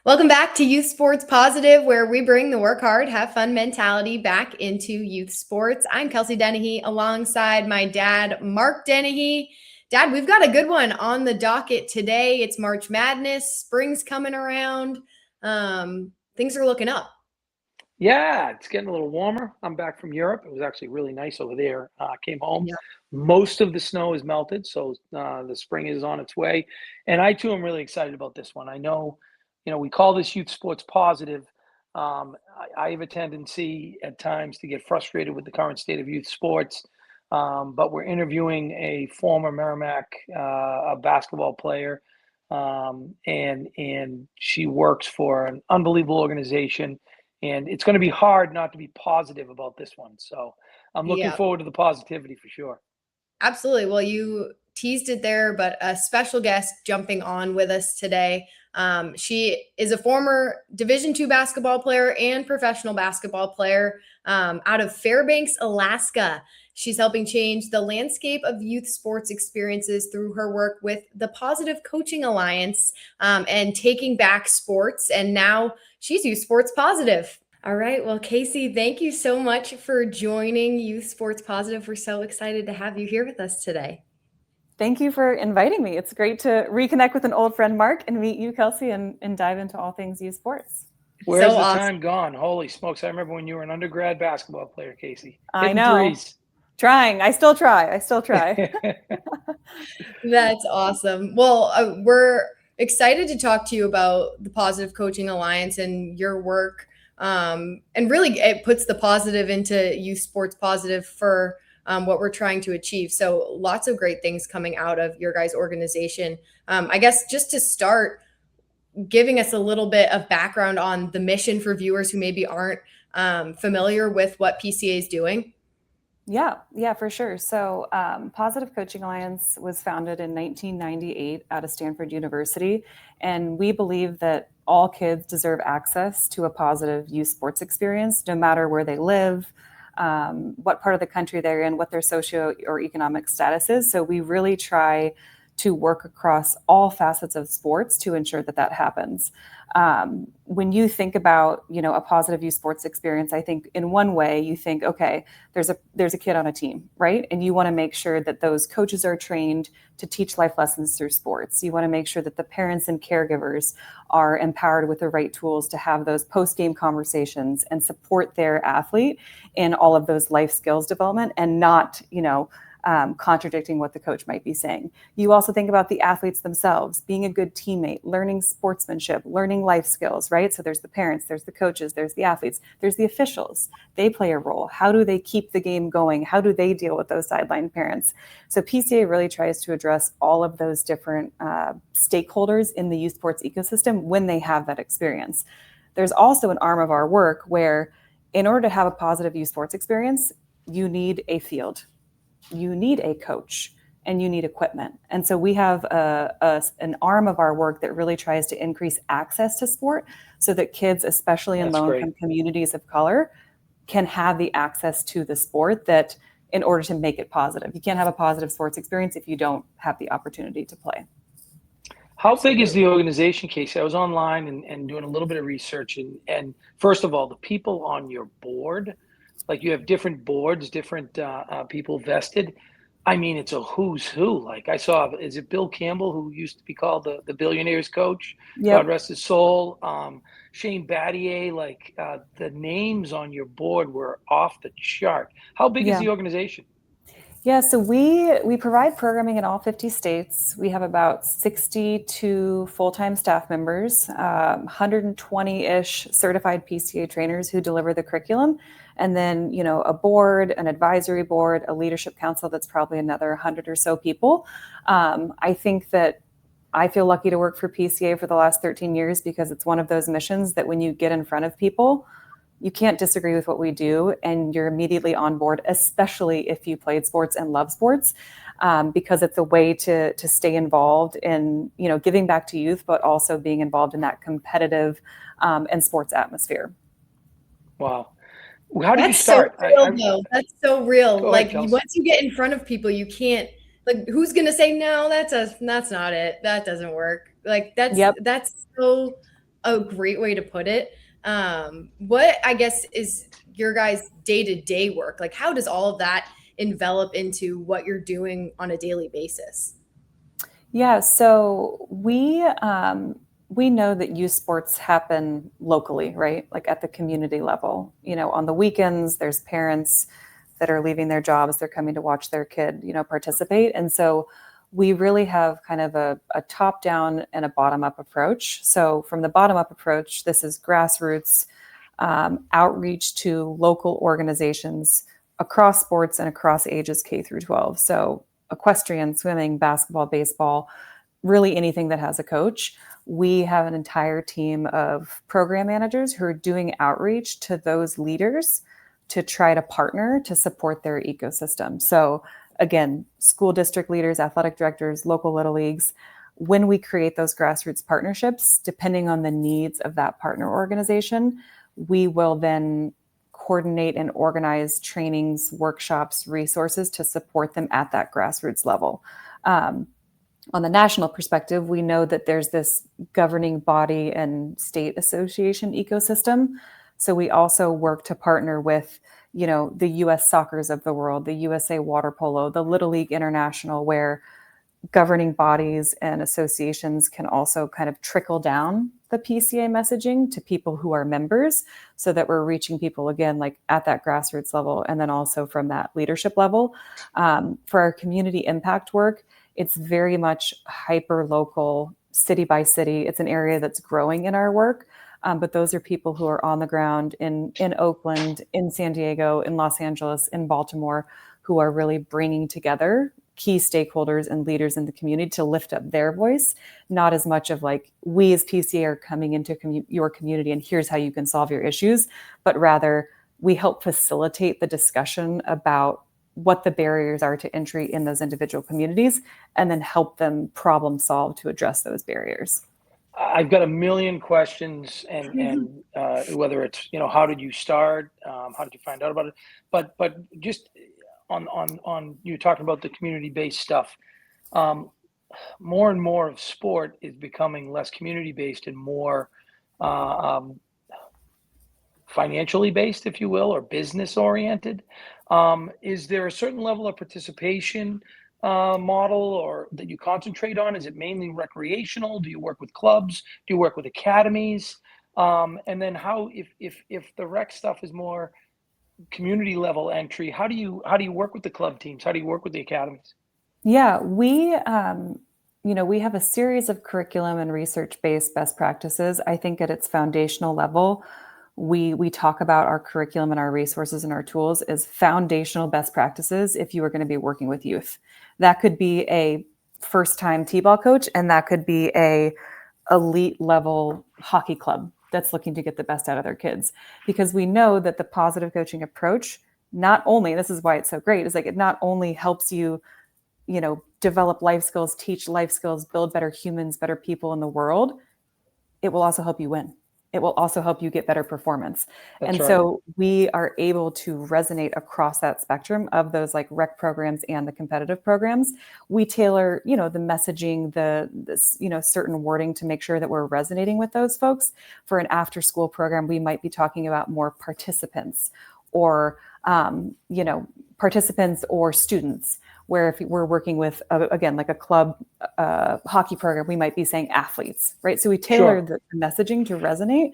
Welcome back to Youth Sports Positive, where we bring the work hard, have fun mentality back into youth sports. I'm Kelsey Dennehy alongside my dad, Mark Dennehy. Dad, we've got a good one on the docket today. It's March Madness, spring's coming around. Things are looking up. Yeah, it's getting a little warmer. I'm back from Europe. It was actually really nice over there. Came home. Yeah. Most of the snow is melted, so the spring is on its way. And I too am really excited about this one. I know, we call this youth sports positive. I have a tendency at times to get frustrated with the current state of youth sports. But we're interviewing a former Merrimack a basketball player, and she works for an unbelievable organization, and it's going to be hard not to be positive about this one. So I'm looking Yeah. forward to the positivity for sure. Absolutely. Well, you teased it there, but a special guest jumping on with us today. She is a former Division II basketball player and professional basketball player out of Fairbanks, Alaska. She's helping change the landscape of youth sports experiences through her work with the Positive Coaching Alliance and taking back sports. And now she's Youth Sports Positive. All right. Well, Casey, thank you so much for joining Youth Sports Positive. We're so excited to have you here with us today. Thank you for inviting me. It's great to reconnect with an old friend, Mark, and meet you, Kelsey, and dive into all things youth sports. Where's So the awesome. time gone? Holy smokes. I remember when you were an undergrad basketball player, Casey. I Hitting know. threes. Trying. I still try. That's awesome. Well, we're excited to talk to you about the Positive Coaching Alliance and your work. And really, it puts the positive into Youth Sports Positive for what we're trying to achieve. So lots of great things coming out of your guys' organization. I guess just to start, giving us a little bit of background on the mission for viewers who maybe aren't familiar with what PCA is doing. Yeah, for sure. So Positive Coaching Alliance was founded in 1998 out of Stanford University. And we believe that all kids deserve access to a positive youth sports experience, no matter where they live, what part of the country they're in, what their socio or economic status is. So we really try to work across all facets of sports to ensure that that happens. When you think about, a positive youth sports experience, I think in one way you think, okay, there's a kid on a team, right? And you want to make sure that those coaches are trained to teach life lessons through sports. You want to make sure that the parents and caregivers are empowered with the right tools to have those post-game conversations and support their athlete in all of those life skills development and not, contradicting what the coach might be saying. You also think about the athletes themselves, being a good teammate, learning sportsmanship, learning life skills, right? So there's the parents, there's the coaches, there's the athletes, there's the officials. They play a role. How do they keep the game going? How do they deal with those sideline parents? So PCA really tries to address all of those different stakeholders in the youth sports ecosystem when they have that experience. There's also an arm of our work where in order to have a positive youth sports experience, you need a field. You need a coach and you need equipment. And so we have an arm of our work that really tries to increase access to sport so that kids, especially in low-income communities of color, can have the access to the sport that in order to make it positive. You can't have a positive sports experience if you don't have the opportunity to play. How big is the organization, Casey? I was online and doing a little bit of research. And first of all, the people on your board, like you have different boards, different people vested. I mean, it's a who's who. Like I saw, is it Bill Campbell, who used to be called the Billionaires coach? Yep. God rest his soul. Shane Battier, like the names on your board were off the chart. How big is the organization? Yeah, so we provide programming in all 50 states. We have about 62 full-time staff members, 120-ish certified PCA trainers who deliver the curriculum, and then, a board, an advisory board, a leadership council that's probably another 100 or so people. I think that I feel lucky to work for PCA for the last 13 years because it's one of those missions that when you get in front of people, you can't disagree with what we do and you're immediately on board, especially if you played sports and love sports, because it's a way to stay involved in, giving back to youth, but also being involved in that competitive and sports atmosphere. Wow. How did you start? So real, though. That's so real. Go like ahead, Kelsey. once you get in front of people, you can't, like, who's going to say, no, that's not it. That doesn't work. Like that's so a great way to put it. What I guess is your guys' day-to-day work? Like, how does all of that envelop into what you're doing on a daily basis? Yeah, so we know that youth sports happen locally, right? Like at the community level. On the weekends, there's parents that are leaving their jobs, they're coming to watch their kid, participate. And so we really have kind of a top down and a bottom up approach. So from the bottom up approach, this is grassroots outreach to local organizations across sports and across ages K through 12. So equestrian, swimming, basketball, baseball, really anything that has a coach. We have an entire team of program managers who are doing outreach to those leaders to try to partner to support their ecosystem. So again, school district leaders, athletic directors, local little leagues, when we create those grassroots partnerships, depending on the needs of that partner organization, we will then coordinate and organize trainings, workshops, resources to support them at that grassroots level. On the national perspective, we know that there's this governing body and state association ecosystem. So we also work to partner with, the US Soccers of the world, the USA Water Polo, the Little League International, where governing bodies and associations can also kind of trickle down the PCA messaging to people who are members so that we're reaching people again, like at that grassroots level, and then also from that leadership level. For our community impact work, it's very much hyper local, city by city. It's an area that's growing in our work. But those are people who are on the ground in Oakland, in San Diego, in Los Angeles, in Baltimore, who are really bringing together key stakeholders and leaders in the community to lift up their voice, not as much of like, we as PCA are coming into your community and here's how you can solve your issues, but rather we help facilitate the discussion about what the barriers are to entry in those individual communities and then help them problem solve to address those barriers. I've got a million questions, and whether it's how did you start, how did you find out about it, but just on you talking about the community based stuff. More and more of sport is becoming less community based and more financially based, if you will, or business oriented. Is there a certain level of participation model or that you concentrate on? Is it mainly recreational? Do you work with clubs? Do you work with academies? And then how, if the rec stuff is more community level entry, how do you work with the club teams? How do you work with the academies? Yeah, we have a series of curriculum and research-based best practices. I think at its foundational level, we talk about our curriculum and our resources and our tools as foundational best practices if you are going to be working with youth. That could be a first-time T-ball coach, and that could be a elite level hockey club that's looking to get the best out of their kids. Because we know that the positive coaching approach, not only, this is why it's so great, is like it not only helps you, develop life skills, teach life skills, build better humans, better people in the world, it will also help you win. It will also help you get better performance. That's right. So we are able to resonate across that spectrum of those like rec programs and the competitive programs. We tailor, the messaging, this certain wording to make sure that we're resonating with those folks. For an after school program, we might be talking about more participants or, participants or students, where if we're working with, again, like a club hockey program, we might be saying athletes, right? So we tailor the messaging to resonate,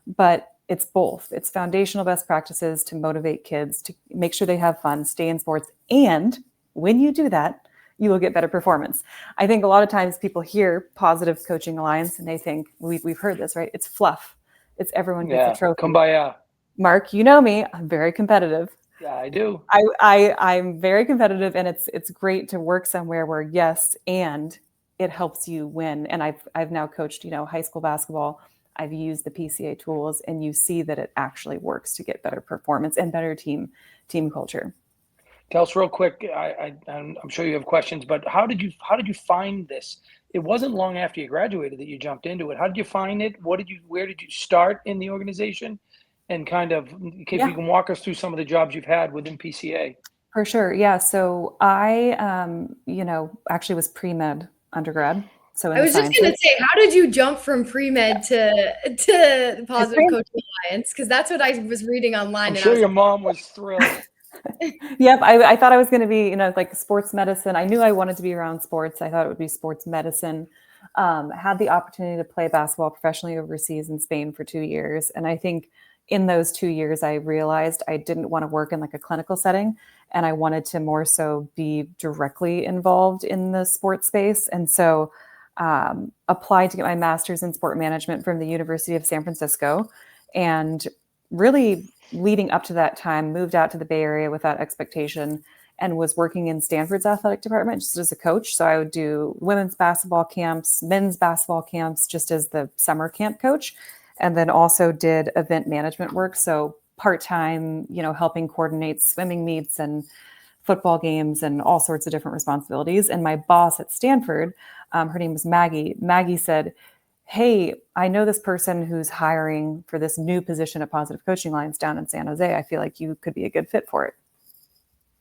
but it's both. It's foundational best practices to motivate kids, to make sure they have fun, stay in sports. And when you do that, you will get better performance. I think a lot of times people hear Positive Coaching Alliance and they think, we've heard this, right? It's fluff. It's everyone gets a trophy. Kumbaya. Mark, you know me, I'm very competitive. Yeah, I do. I'm very competitive, and it's great to work somewhere where yes, and it helps you win. And I've now coached, high school basketball. I've used the PCA tools, and you see that it actually works to get better performance and better team culture. Tell us real quick. I'm sure you have questions, but how did you find this? It wasn't long after you graduated that you jumped into it. How did you find it? Where did you start in the organization? And kind of, if you can walk us through some of the jobs you've had within PCA. For sure. Yeah. So I, actually was pre-med undergrad. So in I the was just going to sciences. say, how did you jump from pre-med to Positive Coaching Alliance? Because that's what I was reading online. I'm And sure I was your mom was thrilled. Yep, I thought I was going to be, like sports medicine. I knew I wanted to be around sports. I thought it would be sports medicine. Had the opportunity to play basketball professionally overseas in Spain for 2 years. And I think in those 2 years, I realized I didn't want to work in like a clinical setting. And I wanted to more so be directly involved in the sports space. And so applied to get my master's in sport management from the University of San Francisco. And really leading up to that time, moved out to the Bay Area without expectation and was working in Stanford's athletic department just as a coach. So I would do women's basketball camps, men's basketball camps, just as the summer camp coach. And then also did event management work. So part-time, helping coordinate swimming meets and football games and all sorts of different responsibilities. And my boss at Stanford, her name was Maggie. Maggie said, hey, I know this person who's hiring for this new position at Positive Coaching Alliance down in San Jose. I feel like you could be a good fit for it.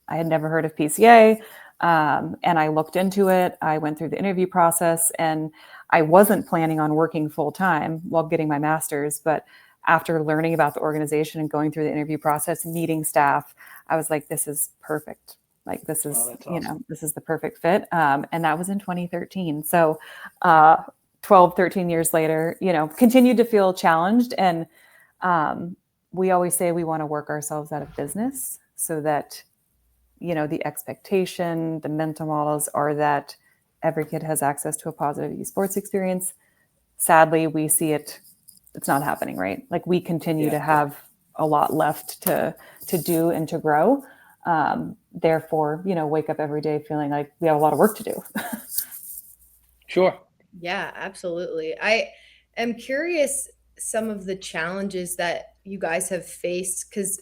I had never heard of PCA, and I looked into it. I went through the interview process, and I wasn't planning on working full time while getting my master's. But after learning about the organization and going through the interview process, meeting staff, I was like, this is perfect. Like this is, awesome. This is the perfect fit. And that was in 2013. So 12, 13 years later, continued to feel challenged. And we always say we want to work ourselves out of business so that, the expectation, the mental models are that every kid has access to a positive esports experience. Sadly, we see it's not happening, right? Like we continue to have a lot left to do and to grow. Therefore, wake up every day feeling like we have a lot of work to do. Sure. Yeah, absolutely. I am curious some of the challenges that you guys have faced because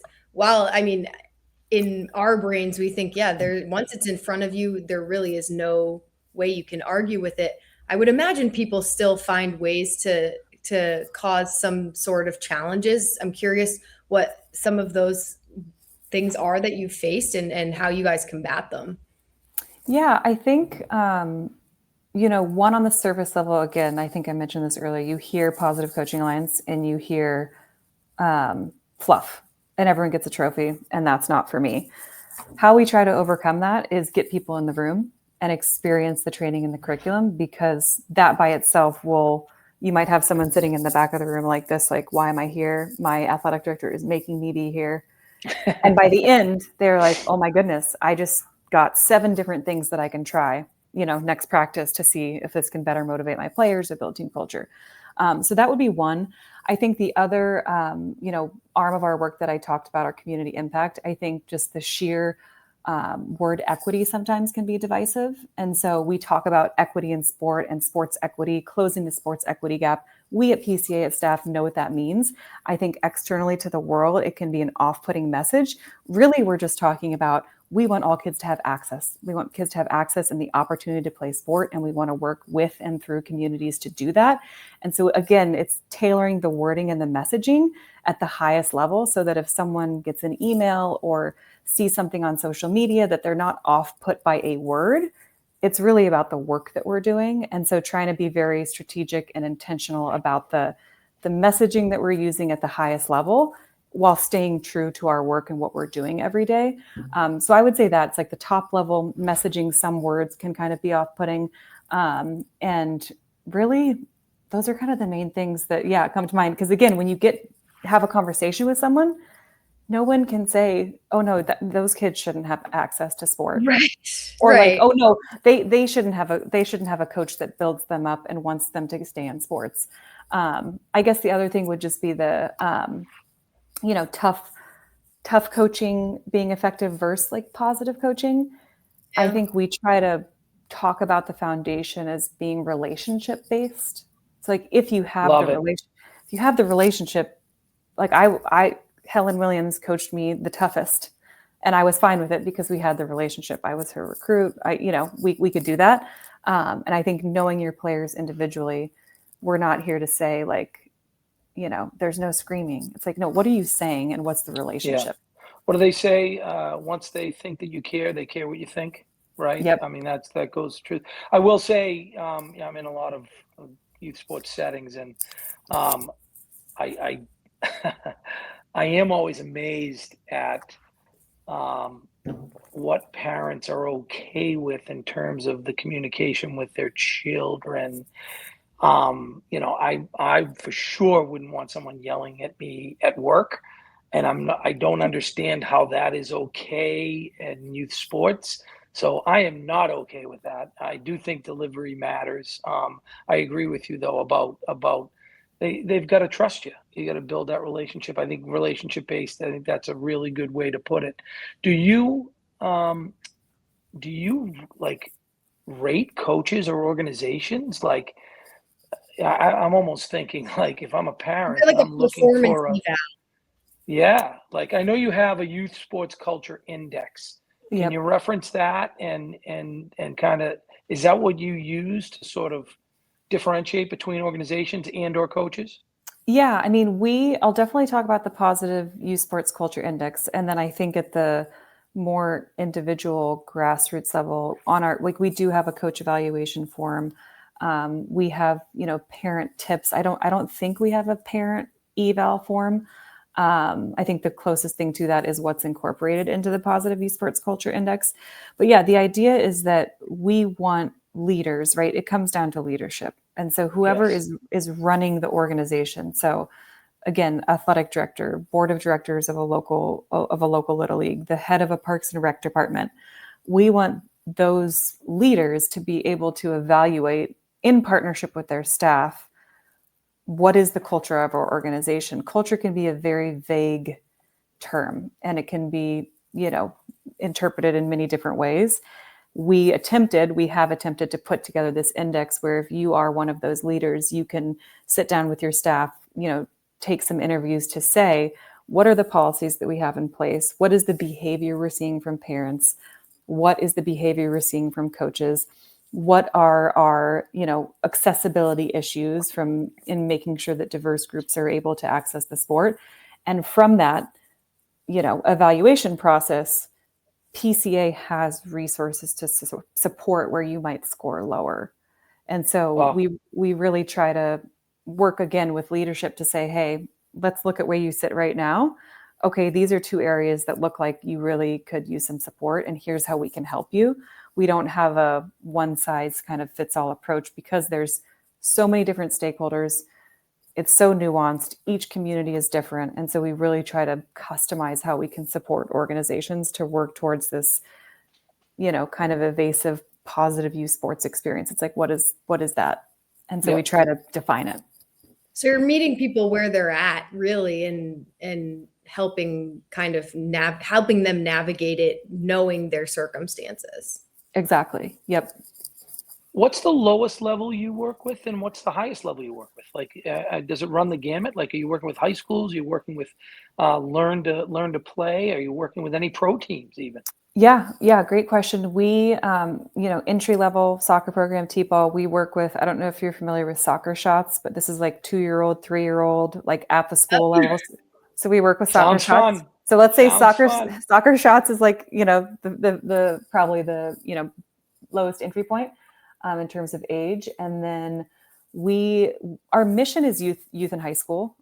in our brains we think, once it's in front of you, there really is no way you can argue with it. I would imagine people still find ways to cause some sort of challenges. I'm curious what some of those things are that you faced and how you guys combat them. Yeah, I think one on the surface level, again, I think I mentioned this earlier, you hear Positive Coaching Alliance and you hear fluff and everyone gets a trophy, and that's not for me. How we try to overcome that is get people in the room and experience the training and the curriculum, because that by itself you might have someone sitting in the back of the room like this, like, why am I here? My athletic director is making me be here. And by the end, they're like, oh my goodness, I just got 7 different things that I can try, next practice to see if this can better motivate my players or build team culture. So that would be one. I think the other, arm of our work that I talked about, our community impact, I think just the sheer word equity sometimes can be divisive. And so we talk about equity in sport and sports equity, closing the sports equity gap. We at PCA at staff know what that means. I think externally to the world, it can be an off-putting message. Really, we're just talking about we want all kids to have access. We want kids to have access and the opportunity to play sport, and we want to work with and through communities to do that. And so again, it's tailoring the wording and the messaging at the highest level so that if someone gets an email or sees something on social media, that they're not off put by a word. It's really about the work that we're doing. And so trying to be very strategic and intentional about the messaging that we're using at the highest level while staying true to our work and what we're doing every day. So I would say that's like the top level messaging. Some words can kind of be off-putting. And really, those are kind of the main things that, come to mind. Because again, when you have a conversation with someone, no one can say, oh no, those kids shouldn't have access to sport. Right. Or right. like, oh no, they shouldn't have a coach that builds them up and wants them to stay in sports. I guess the other thing would just be the tough coaching being effective versus like positive coaching. Yeah. I think we try to talk about the foundation as being relationship based. So like if you have the relationship, like Helen Williams coached me the toughest, and I was fine with it because we had the relationship. I was her recruit. We could do that. And I think knowing your players individually, we're not here to say like, there's no screaming. It's like, no, what are you saying? And what's the relationship? Yeah. What do they say? Once they think that you care, they care what you think. right? Yep. I mean, that goes the truth. I will say, I'm in a lot of youth sports settings, and I I am always amazed at um, what parents are okay with in terms of the communication with their children. I for sure wouldn't want someone yelling at me at work, and I don't understand how that is okay in youth sports. So I am not okay with that. I do think delivery matters. I agree with you though about they've got to trust you. You got to build that relationship. I think relationship based. I think that's a really good way to put it. Do you um, do you like rate coaches or organizations? Like I'm almost thinking like if I'm a Is parent there and like I'm a looking performance for a eval? yeah, like I know you have a youth sports culture index. Can you Yep. reference that and kind of is that what you use to sort of differentiate between organizations and or coaches? Yeah, I mean, I'll definitely talk about the positive youth sports culture index. And then I think at the more individual grassroots level on like we do have a coach evaluation form. We have, parent tips. I don't think we have a parent eval form. I think the closest thing to that is what's incorporated into the positive youth sports culture index. But yeah, the idea is that we want leaders, right? It comes down to leadership. And so whoever Yes. is running the organization. So again, athletic director, board of directors of a local little league, the head of a parks and rec department. We want those leaders to be able to evaluate in partnership with their staff what is the culture of our organization. Culture can be a very vague term and it can be, interpreted in many different ways. We have attempted to put together this index where if you are one of those leaders, you can sit down with your staff, take some interviews to say, what are the policies that we have in place? What is the behavior we're seeing from parents? What is the behavior we're seeing from coaches? What are our, accessibility issues from in making sure that diverse groups are able to access the sport? And from that, evaluation process, PCA has resources to support where you might score lower. And so Wow. we really try to work again with leadership to say, hey, let's look at where you sit right now. Okay, these are two areas that look like you really could use some support, and here's how we can help you. We don't have a one size kind of fits all approach because there's so many different stakeholders. It's so nuanced. Each community is different. And so we really try to customize how we can support organizations to work towards this, kind of evasive positive youth sports experience. It's like, what is that? And so we Yep. try to define it. So you're meeting people where they're at, really, and helping kind of helping them navigate it, knowing their circumstances. Exactly. Yep. What's the lowest level you work with, and what's the highest level you work with? Like, does it run the gamut? Like, are you working with high schools? Are you working with learn to play? Are you working with any pro teams even? Yeah. Yeah. Great question. We, entry level soccer program, T-ball, we work with, I don't know if you're familiar with soccer shots, but this is like 2-year-old, 3-year-old, like at the school levels. So we work with soccer Sounds shots. fun. So let's say Sounds soccer fun. shots is like, the probably the, lowest entry point in terms of age. And then our mission is youth and high school.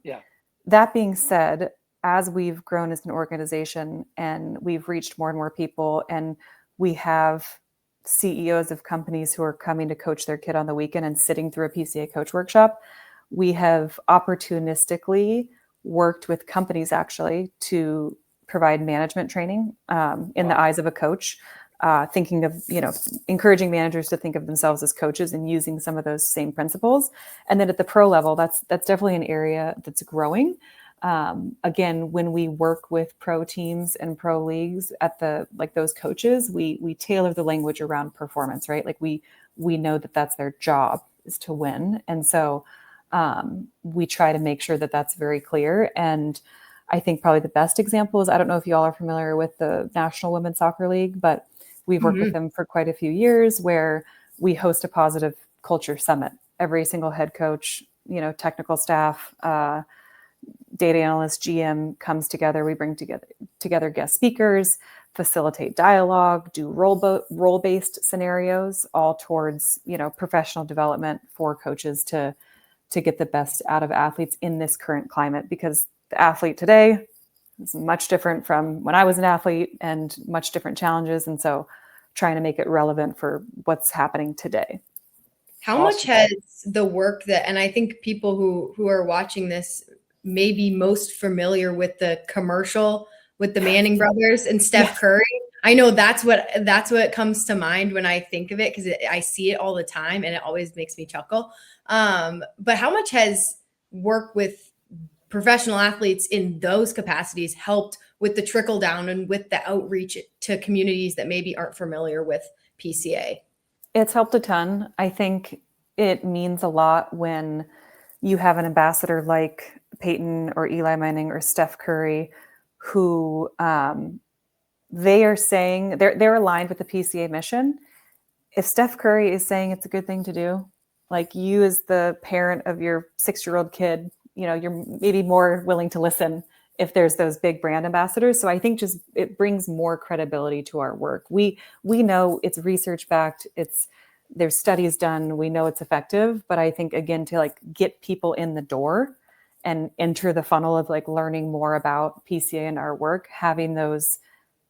Yeah. That being said, as we've grown as an organization and we've reached more and more people, and we have CEOs of companies who are coming to coach their kid on the weekend and sitting through a PCA coach workshop, we have opportunistically worked with companies actually to provide management training in the Wow. eyes of a coach, thinking of, encouraging managers to think of themselves as coaches and using some of those same principles. And then at the pro level, that's definitely an area that's growing. Again, when we work with pro teams and pro leagues at those coaches, we tailor the language around performance, right? Like we know that that's their job is to win. And so we try to make sure that that's very clear. And I think probably the best example is, I don't know if you all are familiar with the National Women's Soccer League, but we've worked with them for quite a few years, where we host a positive culture summit. Every single head coach, technical staff, data analyst, GM comes together. We bring together guest speakers, facilitate dialogue, do role-based scenarios, all towards, professional development for coaches to get the best out of athletes in this current climate, because the athlete today is much different from when I was an athlete and much different challenges. And so trying to make it relevant for what's happening today. How much has the work and I think people who are watching this may be most familiar with the commercial with the Manning brothers and Steph Curry. I know that's what comes to mind when I think of it, because I see it all the time and it always makes me chuckle. But how much has work with professional athletes in those capacities helped with the trickle down and with the outreach to communities that maybe aren't familiar with PCA? It's helped a ton. I think it means a lot when you have an ambassador like Peyton or Eli Manning or Steph Curry, who they are saying they're aligned with the PCA mission. If Steph Curry is saying it's a good thing to do, like, you as the parent of your 6-year-old kid, you're maybe more willing to listen if there's those big brand ambassadors. So I think just it brings more credibility to our work. We know it's research backed. There's studies done. We know it's effective. But I think, again, to get people in the door and enter the funnel of learning more about PCA and our work, having those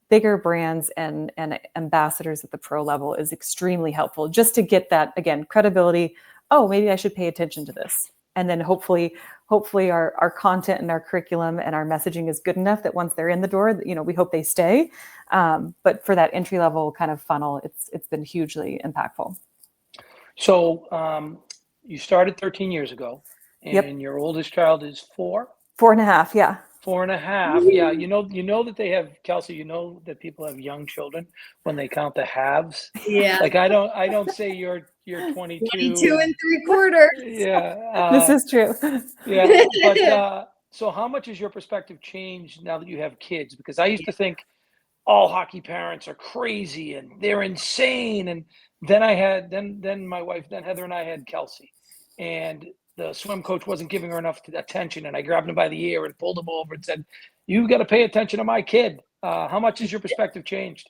bigger brands and ambassadors at the pro level is extremely helpful, just to get that, again, credibility. Oh, maybe I should pay attention to this. And then hopefully our content and our curriculum and our messaging is good enough that once they're in the door, we hope they stay. But for that entry level kind of funnel, it's been hugely impactful. So you started 13 years ago, and Yep. Your oldest child is 4? 4.5, yeah. 4.5. Yeah. You know that they have, Kelsey, that people have young children when they count the halves. Yeah. I don't say you're 22. 22 and 3/4. Yeah. This is true. Yeah. But so how much has your perspective changed now that you have kids? Because I used to think all hockey parents are crazy and they're insane. And then my wife, Heather, and I had Kelsey, and the swim coach wasn't giving her enough attention. And I grabbed him by the ear and pulled him over and said, "You got to pay attention to my kid." How much has your perspective changed?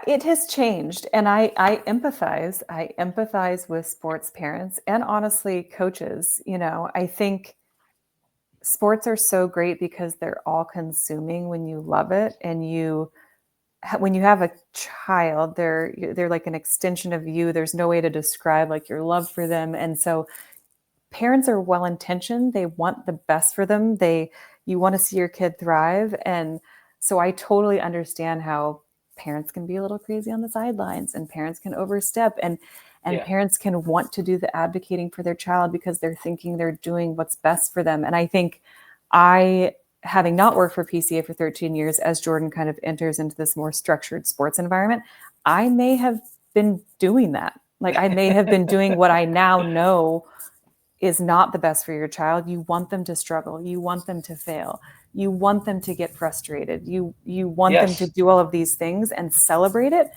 It has changed. And I empathize. I empathize with sports parents and, honestly, coaches. I think sports are so great because they're all consuming when you love it. And when you have a child, they're like an extension of you. There's no way to describe your love for them. And so parents are well-intentioned. They want the best for them. You want to see your kid thrive. And so I totally understand how parents can be a little crazy on the sidelines, and parents can overstep, and parents can want to do the advocating for their child because they're thinking they're doing what's best for them. And I think having not worked for PCA for 13 years, as Jordan kind of enters into this more structured sports environment, I may have been doing that. I may have been doing what I now know is not the best for your child. You want them to struggle. You want them to fail. You want them to get frustrated. You want them to do all of these things and celebrate it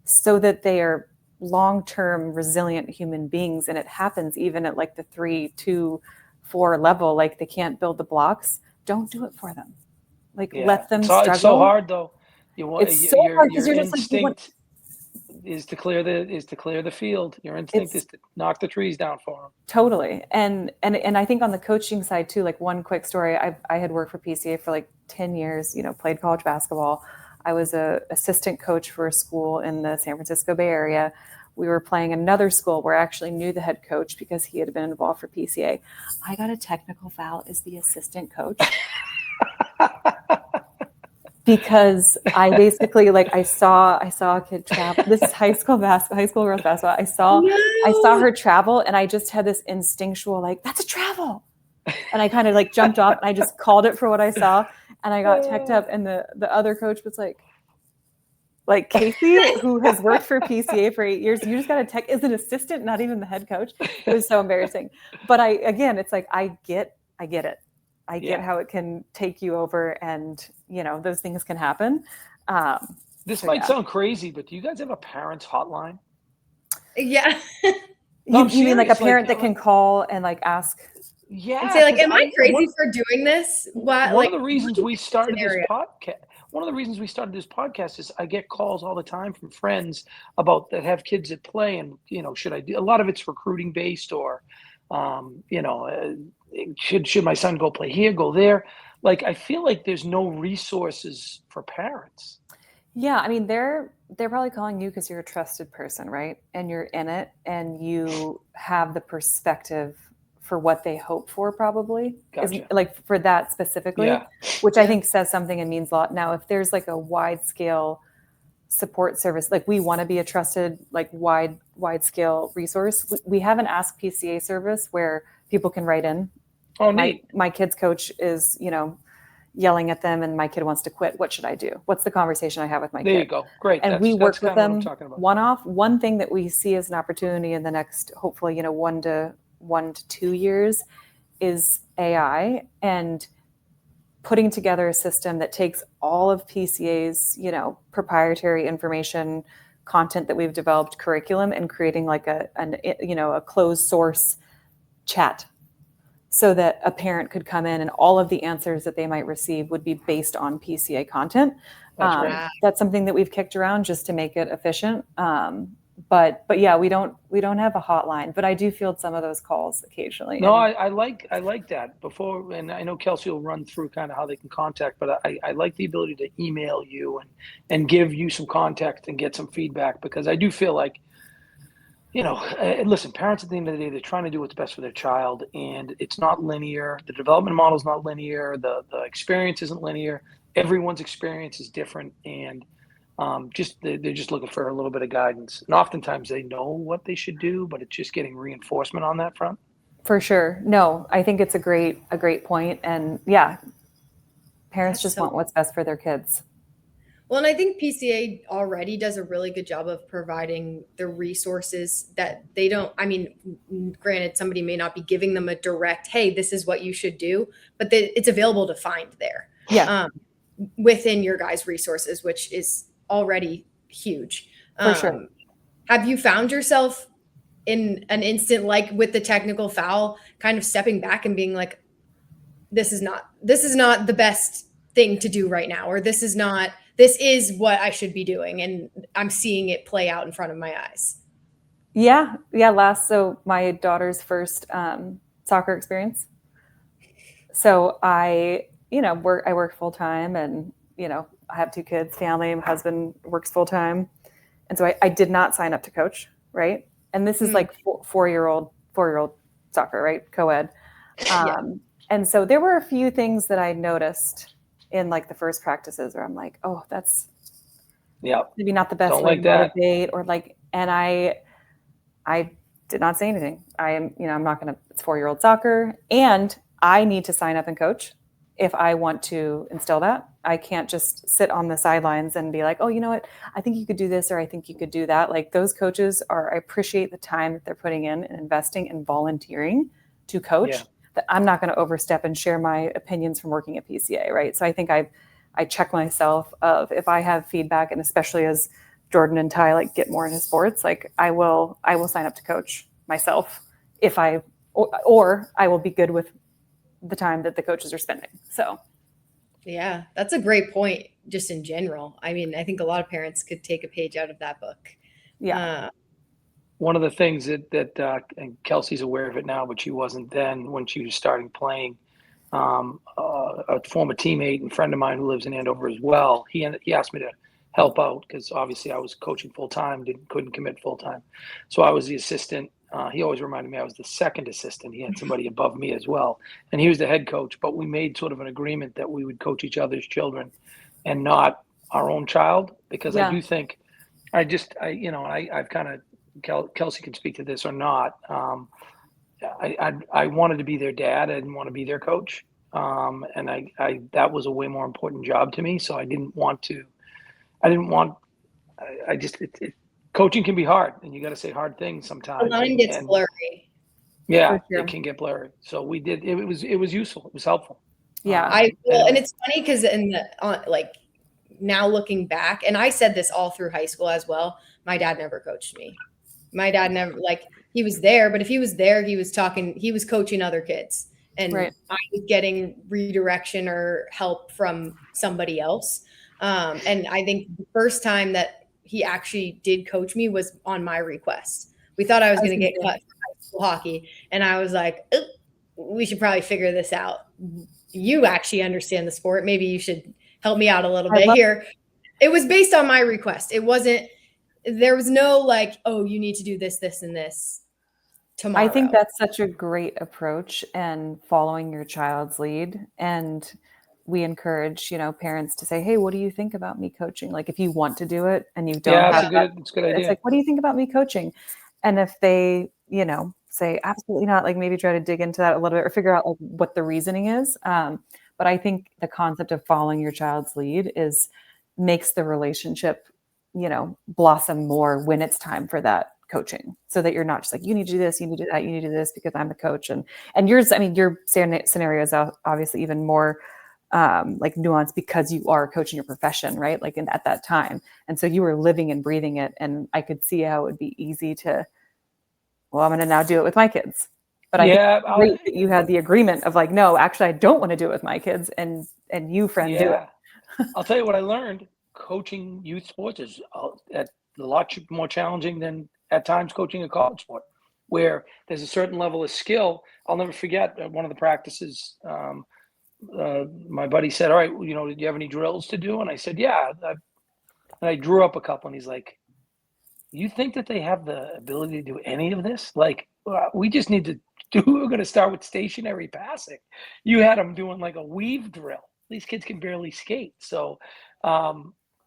so that they are long-term resilient human beings. And it happens even at the 3, 2, 4 level. They can't build the blocks. Don't do it for them. Let them struggle. It's so hard, though. It's so hard because you're just instinct is to clear the field. Your instinct is to knock the trees down for them. Totally. And I think on the coaching side too, one quick story, I had worked for PCA for 10 years, played college basketball. I was a assistant coach for a school in the San Francisco Bay Area. We were playing another school where I actually knew the head coach because he had been involved for PCA. I got a technical foul as the assistant coach. Because I basically I saw a kid travel. This is high school girls basketball. I saw her travel, and I just had this instinctual that's a travel, and I kind of jumped off and I just called it for what I saw, and I got teched up, and the other coach was like Casey, who has worked for PCA for 8 years, you just got a tech as an assistant, not even the head coach. It was so embarrassing. But I get it. I get how it can take you over, and those things can happen. This might sound crazy, but do you guys have a parents hotline? Yeah. You mean a parent that can call and ask? Yeah. And say am I crazy for doing this? One of the reasons we started this podcast. one of the reasons we started this podcast is I get calls all the time from friends about that have kids that play, and should I do? A lot of it's recruiting based, or should my son go play here, go there? Like, I feel like there's no resources for parents. Yeah, I mean, they're probably calling you because you're a trusted person, right? And you're in it, and you have the perspective for what they hope for, probably. Gotcha. Like for that specifically, Yeah. which I think says something and means a lot. Now, if there's like a wide scale support service, like we want to be a trusted, like wide scale resource. We have an Ask PCA service where people can write in. Oh, neat. My kid's coach is, yelling at them and my kid wants to quit. What should I do? What's the conversation I have with my kid? There you go. Great. And we work with them one-off. One thing that we see as an opportunity in the next, hopefully, 1 to 2 years is AI, and putting together a system that takes all of PCA's, proprietary information, content that we've developed, curriculum, and creating like a closed source chat, so that a parent could come in and all of the answers that they might receive would be based on PCA content. That's something that we've kicked around just to make it efficient. But yeah, we don't have a hotline, but I do field some of those calls occasionally. No, I like that before, and I know Kelsey will run through kind of how they can contact, but I like the ability to email you and give you some context and get some feedback, because I do feel like, listen, parents at the end of the day, they're trying to do what's best for their child, and it's not linear. The development model is not linear. The experience isn't linear. Everyone's experience is different, and they're just looking for a little bit of guidance. And oftentimes they know what they should do, but it's just getting reinforcement on that front. For sure. No, I think it's a great point. And yeah, parents just want what's best for their kids. Well, and I think PCA already does a really good job of providing the resources that they don't. I mean, granted, somebody may not be giving them a direct, hey, this is what you should do, but it's available to find there. Yeah. Within your guys' resources, which is already huge. For sure. Have you found yourself in an instant, like with the technical foul, kind of stepping back and being like, this is not the best thing to do right now, or this is what I should be doing, and I'm seeing it play out in front of my eyes? Yeah. So my daughter's first soccer experience. So I work full time, and I have 2 kids, family. My husband works full time, and so I did not sign up to coach, right? And this is like 4-year-old soccer, right? Co-ed. And so there were a few things that I noticed in like the first practices where I'm like, oh, that's maybe not the best way to motivate, or like, and I did not say anything. I'm not going to, it's 4-year-old soccer, and I need to sign up and coach if I want to instill that. I can't just sit on the sidelines and be like, oh, you know what? I think you could do this, or I think you could do that. Like, those coaches I appreciate the time that they're putting in and investing and volunteering to coach. Yeah. That I'm not going to overstep and share my opinions from working at PCA, right? So I think I check myself of, if I have feedback, and especially as Jordan and Ty like get more into sports, like I will sign up to coach myself or I will be good with the time that the coaches are spending. So yeah, that's a great point, just in general. I mean, I think a lot of parents could take a page out of that book. Yeah. One of the things that and Kelsey's aware of it now, but she wasn't then when she was starting playing, a former teammate and friend of mine who lives in Andover as well, he asked me to help out, because obviously I was coaching full-time, couldn't commit full-time. So I was the assistant. He always reminded me I was the second assistant. He had somebody above me as well, and he was the head coach. But we made sort of an agreement that we would coach each other's children and not our own child, because I do think I've kind of, Kelsey can speak to this or not. I wanted to be their dad. I didn't want to be their coach. And I that was a way more important job to me. So coaching can be hard, and you got to say hard things sometimes. The line gets blurry. Yeah, it can get blurry. So we did. It was useful. It was helpful. Yeah, and it's funny because now looking back, and I said this all through high school as well. My dad never coached me. My dad never, he was there, but if he was there, he was coaching other kids, and I was getting redirection or help from somebody else. And I think the first time that he actually did coach me was on my request. We thought I was going to get cut from high school hockey. And I was like, we should probably figure this out. You actually understand the sport. Maybe you should help me out a little bit here. It was based on my request. It wasn't, there was no like, oh, you need to do this, this, and this tomorrow. I think that's such a great approach, and following your child's lead. And we encourage, parents to say, hey, what do you think about me coaching? Like, if you want to do it and you don't have it's a good idea. It's like, what do you think about me coaching? And if they, say absolutely not, like maybe try to dig into that a little bit or figure out like what the reasoning is. But I think the concept of following your child's lead makes the relationship, blossom more when it's time for that coaching, so that you're not just like, you need to do this, you need to do that, you need to do this because I'm the coach. And yours, your scenario is obviously even more like nuanced because you are coaching your profession, right? Like at that time. And so you were living and breathing it. And I could see how it would be easy to, well, I'm going to now do it with my kids. But I think it's great that you had the agreement of like, no, actually, I don't want to do it with my kids. And you, friend, do it. I'll tell you what I learned. Coaching youth sports is a lot more challenging than at times coaching a college sport, where there's a certain level of skill. I'll never forget one of the practices. My buddy said, all right, do you have any drills to do? And I said, yeah. And I drew up a couple, and he's like, you think that they have the ability to do any of this? Like, we just need to we're going to start with stationary passing. You had them doing like a weave drill. These kids can barely skate. So, I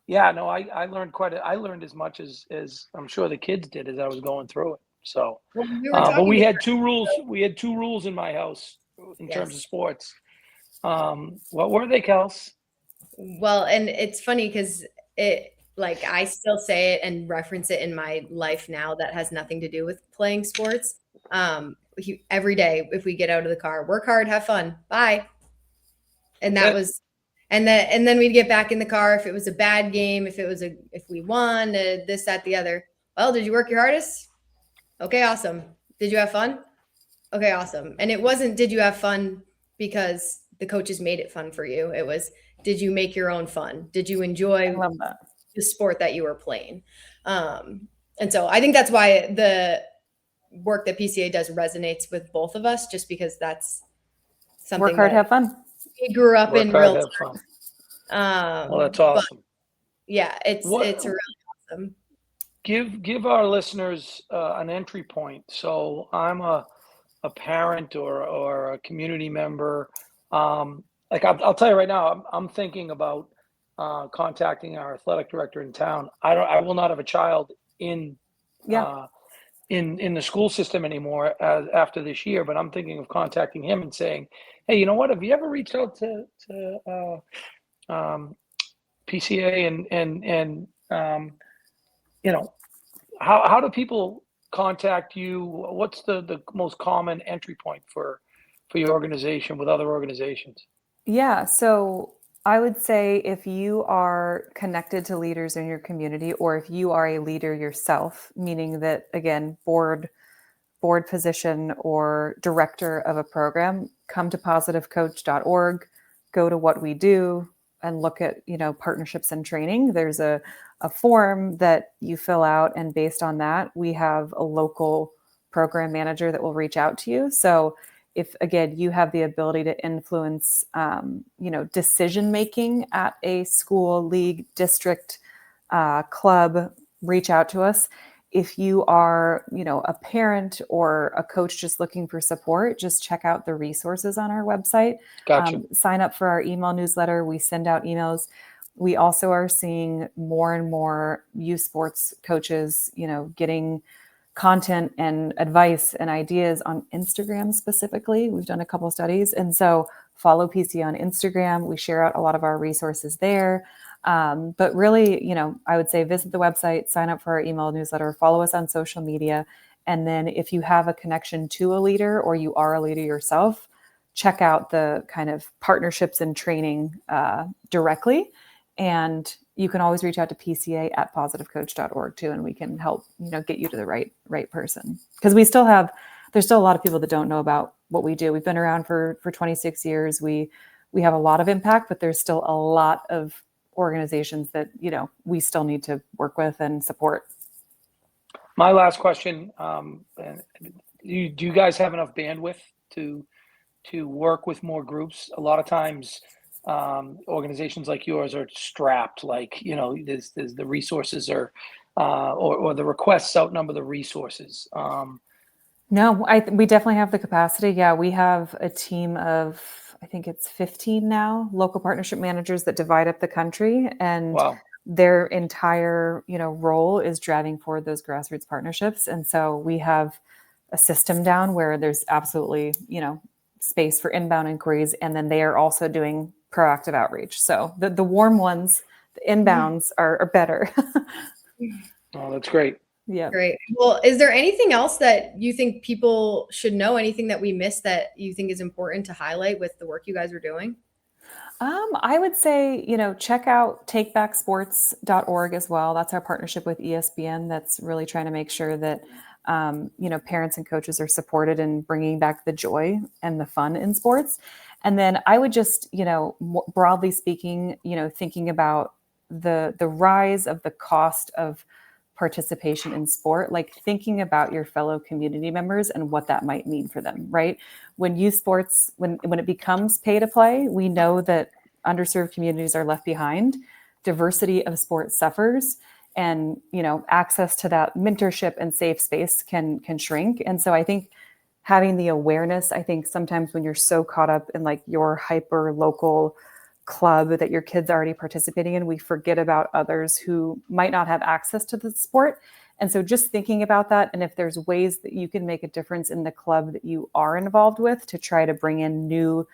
learned I learned as much as I'm sure the kids did as I was going through it. So, but we had two rules. We had two rules in my house in terms of sports. What were they, Kels? Well, and it's funny because I still say it and reference it in my life now that has nothing to do with playing sports. Every day, if we get out of the car, work hard, have fun, bye. And that was, and then we'd get back in the car if it was a bad game, if we won, this, that, the other. Well, did you work your hardest? Okay, awesome. Did you have fun? Okay, awesome. And it wasn't, did you have fun because the coaches made it fun for you? It was, did you make your own fun? Did you enjoy the sport that you were playing? And so I think that's why the work that PCA does resonates with both of us, just because that's something. Work hard, have fun. We grew up in real time. Well, that's awesome. Yeah, it's really awesome. Give our listeners an entry point. So I'm a parent or a community member. I'll tell you right now, I'm thinking about contacting our athletic director in town. I will not have a child in the school system anymore after this year, but I'm thinking of contacting him and saying, hey, you know what? Have you ever reached out to PCA and how do people contact you? What's the most common entry point for your organization with other organizations? Yeah, so I would say if you are connected to leaders in your community, or if you are a leader yourself, meaning that, again, board position or director of a program, come to positivecoach.org, go to what we do and look at, partnerships and training. There's a form that you fill out, and based on that, we have a local program manager that will reach out to you. So if, again, you have the ability to influence, decision-making at a school, league, district, club, reach out to us. If you are, a parent or a coach just looking for support, just check out the resources on our website. Gotcha. Sign up for our email newsletter. We send out emails. We also are seeing more and more youth sports coaches, getting content and advice and ideas on Instagram specifically. We've done a couple of studies. And so follow PC on Instagram. We share out a lot of our resources there. But really, I would say visit the website, sign up for our email newsletter, follow us on social media. And then if you have a connection to a leader or you are a leader yourself, check out the kind of partnerships and training directly. And you can always reach out to PCA at positivecoach.org too, and we can help, get you to the right person. Because there's still a lot of people that don't know about what we do. We've been around for 26 years. We have a lot of impact, but there's still a lot of organizations that, we still need to work with and support. My last question, do you guys have enough bandwidth to work with more groups? A lot of times, organizations like yours are strapped, like, there's the resources are, or the requests outnumber the resources. No, we definitely have the capacity. Yeah, we have a team of, I think it's 15 now, local partnership managers that divide up the country, and Wow. their entire, role is driving forward those grassroots partnerships. And so we have a system down where there's absolutely, space for inbound inquiries, and then they are also doing proactive outreach. So the warm ones, the inbounds are better. Oh, that's great. Yeah. Great. Well, is there anything else that you think people should know? Anything that we missed that you think is important to highlight with the work you guys are doing? I would say, check out takebacksports.org as well. That's our partnership with ESPN. That's really trying to make sure that, parents and coaches are supported in bringing back the joy and the fun in sports. And then I would just, broadly speaking, thinking about the rise of the cost of participation in sport, like thinking about your fellow community members and what that might mean for them, right? When youth sports, when it becomes pay to play, we know that underserved communities are left behind. Diversity of sport suffers, and access to that mentorship and safe space can shrink. And so I think having the awareness, I think sometimes when you're so caught up in like your hyper local club that your kids are already participating in, we forget about others who might not have access to the sport. And so just thinking about that, and if there's ways that you can make a difference in the club that you are involved with to try to bring in new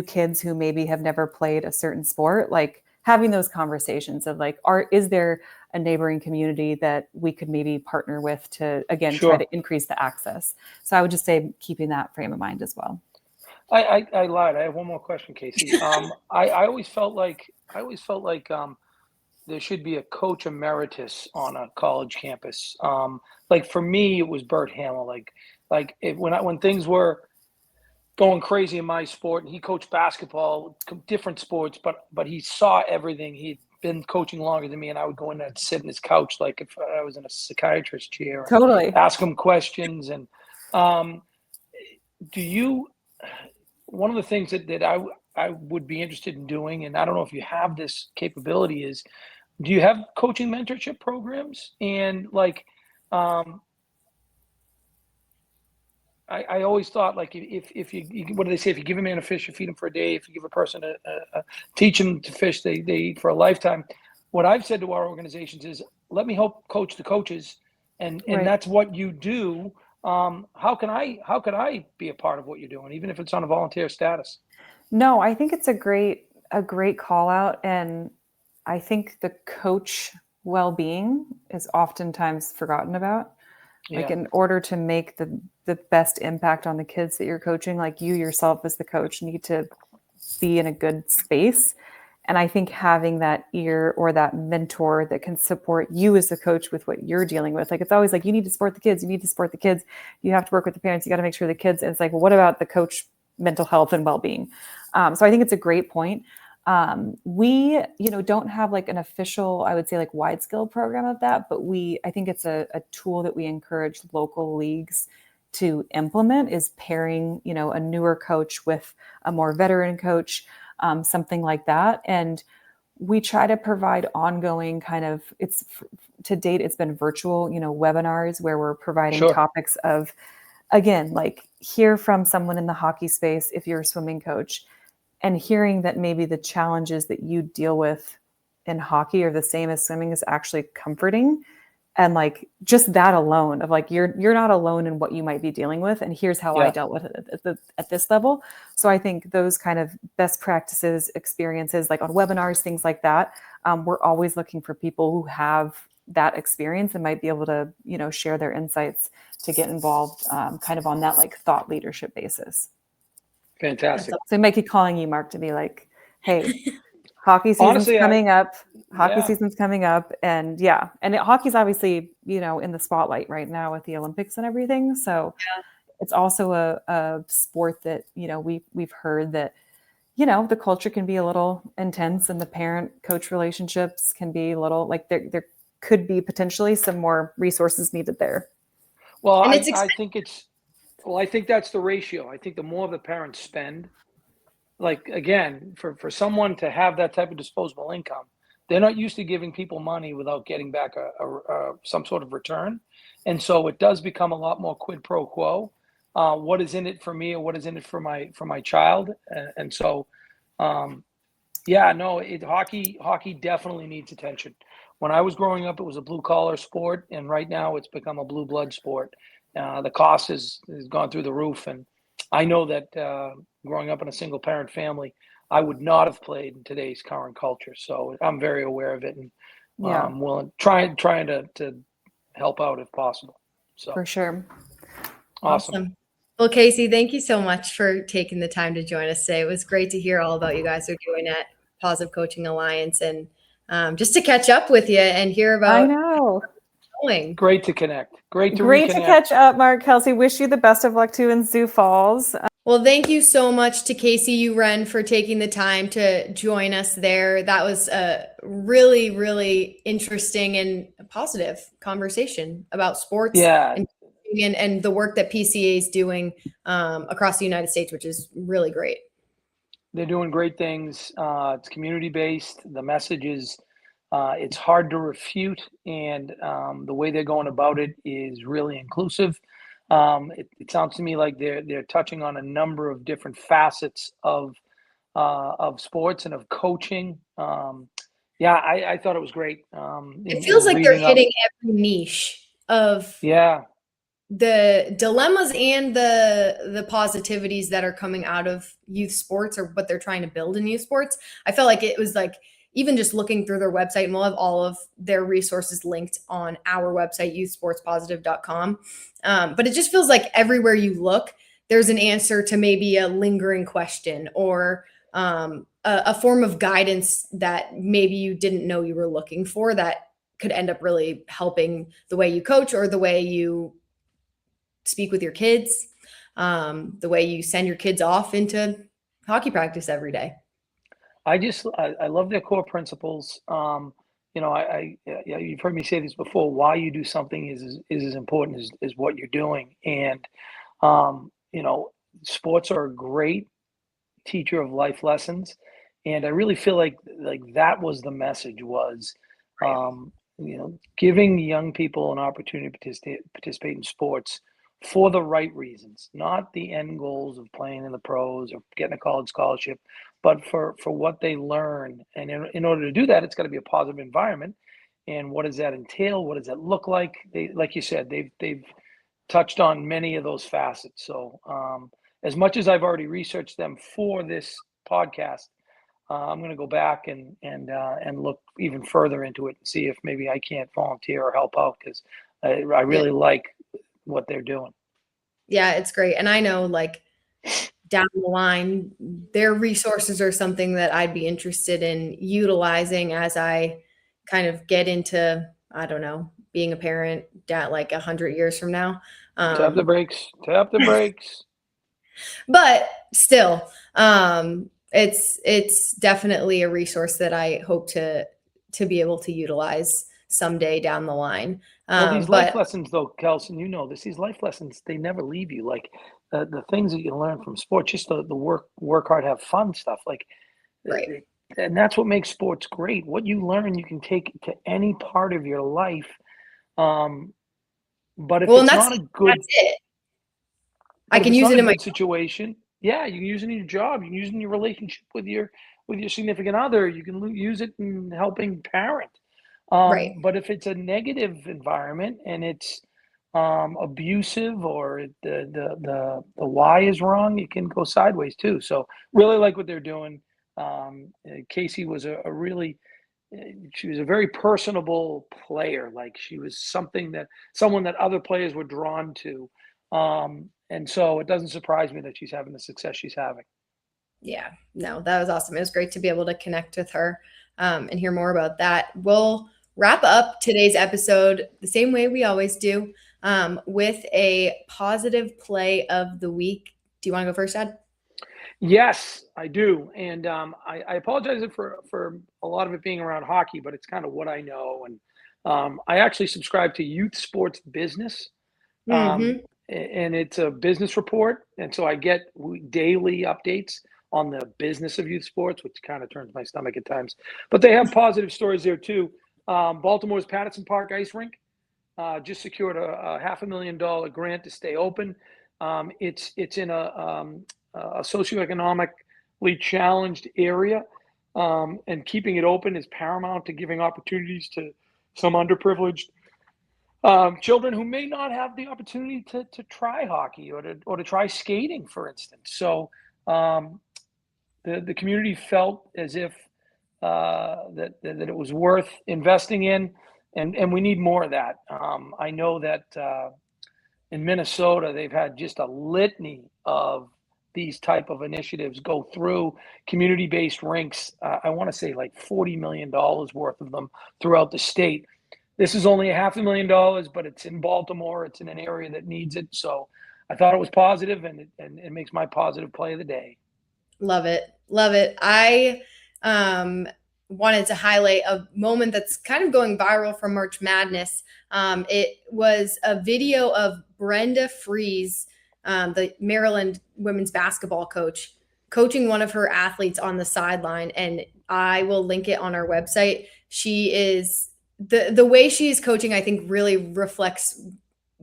kids who maybe have never played a certain sport, like having those conversations of like, is there a neighboring community that we could maybe partner with to, again, Sure. try to increase the access. So I would just say keeping that frame of mind as well. I lied. I have one more question, Casey. I always felt like there should be a coach emeritus on a college campus. Like for me, it was Bert Hamill. When things were going crazy in my sport, and he coached basketball, different sports, but he saw everything. He'd been coaching longer than me, and I would go in and sit in his couch like if I was in a psychiatrist chair, and Totally. ask him questions. And do you? One of the things that I would be interested in doing, and I don't know if you have this capability, is do you have coaching mentorship programs? And I always thought like if you what do they say? If you give a man a fish, you feed him for a day. If you give a person teach them to fish, they eat for a lifetime. What I've said to our organizations is, let me help coach the coaches, and Right. that's what you do. How could I be a part of what you're doing, even if it's on a volunteer status? No, I think it's a great call out. And I think the coach well-being is oftentimes forgotten about. Like in order to make the best impact on the kids that you're coaching, like you yourself as the coach need to be in a good space. And I think having that ear or that mentor that can support you as the coach with what you're dealing with, like it's always like, you need to support the kids, you have to work with the parents, you got to make sure the kids, and it's like, well, what about the coach mental health and well-being? So I think it's a great point. We, don't have like an official, I would say like wide scale program of that, but I think it's a tool that we encourage local leagues to implement, is pairing, a newer coach with a more veteran coach, something like that. And we try to provide ongoing to date, it's been virtual, webinars where we're providing Sure. topics of, again, like hear from someone in the hockey space if you're a swimming coach, and hearing that maybe the challenges that you deal with in hockey are the same as swimming is actually comforting. And like just that alone of like, you're not alone in what you might be dealing with. And here's how I dealt with it at this level. So I think those kind of best practices, experiences, like on webinars, things like that, we're always looking for people who have that experience and might be able to, share their insights to get involved kind of on that like thought leadership basis. Fantastic. So I might keep calling you, Mark, to be like, hey, hockey season's coming up. Season's coming up. And hockey's obviously, in the spotlight right now with the Olympics and everything. So it's also a sport that, we've heard that, the culture can be a little intense, and the parent-coach relationships can be a little like there could be potentially some more resources needed there. Well, And it's I think I think that's the ratio. I think the more the parents spend, like again, for someone to have that type of disposable income, they're not used to giving people money without getting back some sort of return, and so it does become a lot more quid pro quo. What is in it for me, or what is in it for my child, and so yeah, no, hockey definitely needs attention. When I was growing up, it was a blue collar sport, and right now it's become a blue blood sport. The cost has gone through the roof, and I know that growing up in a single parent family, I would not have played in today's current culture. So I'm very aware of it, and Yeah, willing trying to help out if possible. So for sure. awesome. awesome. Well, Casey, thank you so much for taking the time to join us today. It was great to hear all about you guys are doing at Positive Coaching Alliance, and just to catch up with you and hear I about know. going. Great to connect. Great to Great to reconnect. catch up, Mark. Kelsey, wish you the best of luck too in Sioux Falls. Well, thank you so much to Casey Uren for taking the time to join us there. That was a really, really interesting and positive conversation about sports Yeah, and the work that PCA is doing across the United States, which is really great. they're doing great things. It's community based. The message is it's hard to refute, and the way they're going about it is really inclusive. It sounds to me like they're touching on a number of different facets of sports and of coaching. Yeah, I thought it was great. It feels In like they're reading up, hitting every niche of yeah, the dilemmas and the positivities that are coming out of youth sports or what they're trying to build in youth sports. I felt like it was like even just looking through their website, and we'll have all of their resources linked on our website, youthsportspositive.com. But it just feels like everywhere you look, there's an answer to maybe a lingering question or a form of guidance that maybe you didn't know you were looking for that could end up really helping the way you coach or the way you speak with your kids, the way you send your kids off into hockey practice every day. I love their core principles. Yeah, you've heard me say this before. Why you do something is as important as what you're doing, and you know, sports are a great teacher of life lessons, and I really feel like that was the message was, Right. giving young people an opportunity to participate in sports for the right reasons, not the end goals of playing in the pros or getting a college scholarship, but for what they learn. And in order to do that, it's got to be a positive environment. And what does that entail? What does that look like? They, like you said, they've touched on many of those facets. So, as much as I've already researched them for this podcast, I'm going to go back and look even further into it and see if maybe I can't volunteer or help out because I Yeah. really like what they're doing. Yeah, it's great. And I know like down the line, their resources are something that I'd be interested in utilizing as I kind of get into, I don't know, being a parent like 100 years from now. Tap the brakes. Tap the brakes. But still, it's definitely a resource that I hope to be able to utilize someday down the line. Well, these life But lessons, though, Kelson, you know this. These life lessons, they never leave you. Like the things that you learn from sports, just the work hard, have fun stuff. Like, right. and that's what makes sports great. What you learn, you can take to any part of your life. Um, but if Well, and it's not a good that's it. I But if can it's use not it a in my good situation, yeah, you can use it in your job. You can use it in your relationship with your significant other. You can use it in helping parent. right. But if it's a negative environment and it's abusive or the why is wrong, it can go sideways too. So really like what they're doing. Casey was a really she was a very personable player. Like she was someone that other players were drawn to. And so it doesn't surprise me that she's having the success she's having. Yeah, no, that was awesome. It was great to be able to connect with her and hear more about that. We'll wrap up today's episode the same way we always do with a positive play of the week. Do you want to go first, Ed? Yes, I do, and I apologize for a lot of it being around hockey, but it's kind of what I know. And I actually subscribe to Youth Sports Business, um, Hmm. and it's a business report, and so I get daily updates on the business of youth sports, which kind of turns my stomach at times. But they have positive stories there too. Baltimore's Patterson Park Ice Rink just secured a $500,000 grant to stay open. It's in a socioeconomically challenged area, and keeping it open is paramount to giving opportunities to some underprivileged children who may not have the opportunity to try hockey or to try skating, for instance. So um, the community felt as if that it was worth investing in, and we need more of that. I know that in Minnesota they've had just a litany of these type of initiatives go through community-based rinks. I want to say like $40 million worth of them throughout the state. This is only a $500,000, but it's in Baltimore. It's in an area that needs it. So I thought it was positive, and it makes my positive play of the day. Love it. Love it. I um, wanted to highlight a moment that's kind of going viral from March Madness. It was a video of Brenda Fries, the Maryland women's basketball coach, coaching one of her athletes on the sideline. And I will link it on our website. She is the way she is coaching, I think, really reflects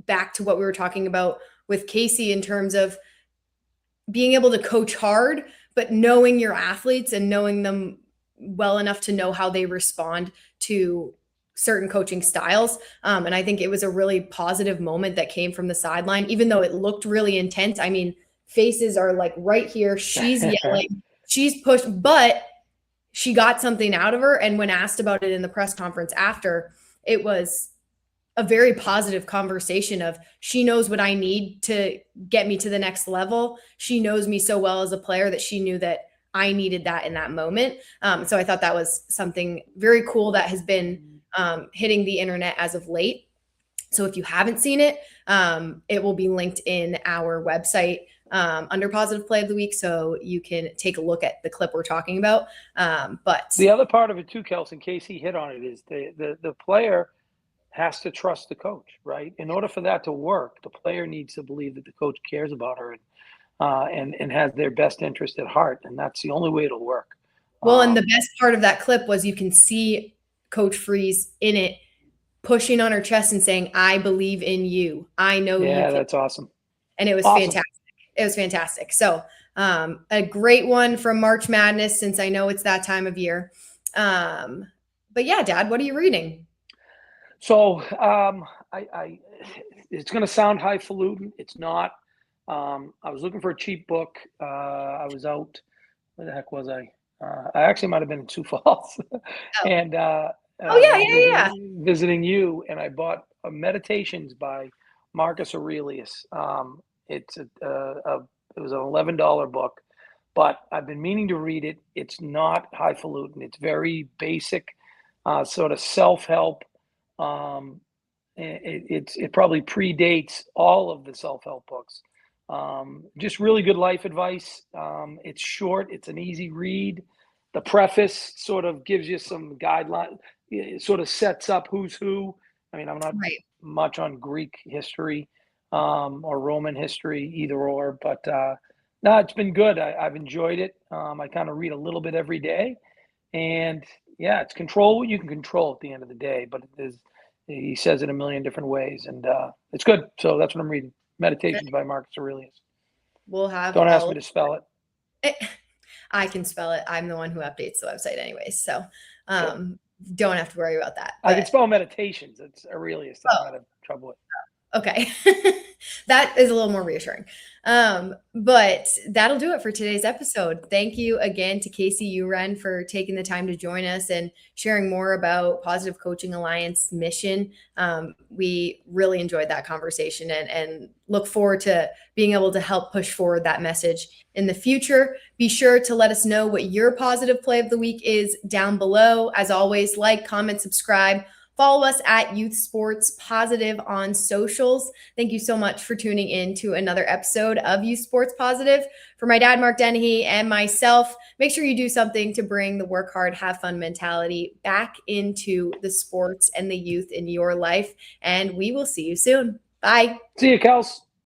back to what we were talking about with Casey in terms of being able to coach hard, but knowing your athletes and knowing them well enough to know how they respond to certain coaching styles. And I think it was a really positive moment that came from the sideline, even though it looked really intense. I mean, faces are like right here. She's yelling, she's pushed, but she got something out of her. And when asked about it in the press conference after, it was a very positive conversation of she knows what I need to get me to the next level. She knows me so well as a player that she knew that I needed that in that moment. So I thought that was something very cool that has been hitting the internet as of late. So if you haven't seen it, it will be linked in our website under positive play of the week. So you can take a look at the clip we're talking about. But The other part of it too, Kelsey, in case he hit on it, is the player has to trust the coach, right? In order for that to work, the player needs to believe that the coach cares about her and has their best interest at heart, and that's the only way it'll work. well, and the best part of that clip was you can see Coach Freeze in it pushing on her chest and saying, "I believe in you. I know you Yeah, can." that's awesome. And it was Awesome. fantastic. It was fantastic. So a great one from March Madness, since I know it's that time of year. But yeah, Dad, what are you reading? So it's going to sound highfalutin. It's not. I was looking for a cheap book. I was out. Where the heck was I? I actually might have been in Sioux Falls, Oh, and oh yeah. visiting you, and I bought Meditations by Marcus Aurelius. It's it was an $11 book, but I've been meaning to read it. It's not highfalutin. It's very basic, sort of self-help. Um, it probably predates all of the self-help books. Just really good life advice. It's short. It's an easy read. The preface sort of gives you some guidelines. It sort of sets up who's who. I mean, I'm not Right. much on Greek history or Roman history, either or, but no, it's been good. I've enjoyed it. I kind of read a little bit every day, and yeah, it's control what you can control at the end of the day. But it is, he says it a million different ways, and it's good. So that's what I'm reading. Meditations by Marcus Aurelius. We'll have Don't ask all me to spell it. I can spell it. I'm the one who updates the website anyways. So Good. don't have to worry about that. I can But spell meditations. It's Aurelius that I'm having trouble with. okay. That is a little more reassuring. But that'll do it for today's episode. Thank you again to Casey Uren for taking the time to join us and sharing more about Positive Coaching Alliance mission. We really enjoyed that conversation and look forward to being able to help push forward that message in the future. Be sure to let us know what your positive play of the week is down below. As always, like, comment, subscribe Follow us at Youth Sports Positive on socials. Thank you so much for tuning in to another episode of Youth Sports Positive. For my dad, Mark Dennehy, and myself, make sure you do something to bring the work hard, have fun mentality back into the sports and the youth in your life. And we will see you soon. Bye. See you, Kels.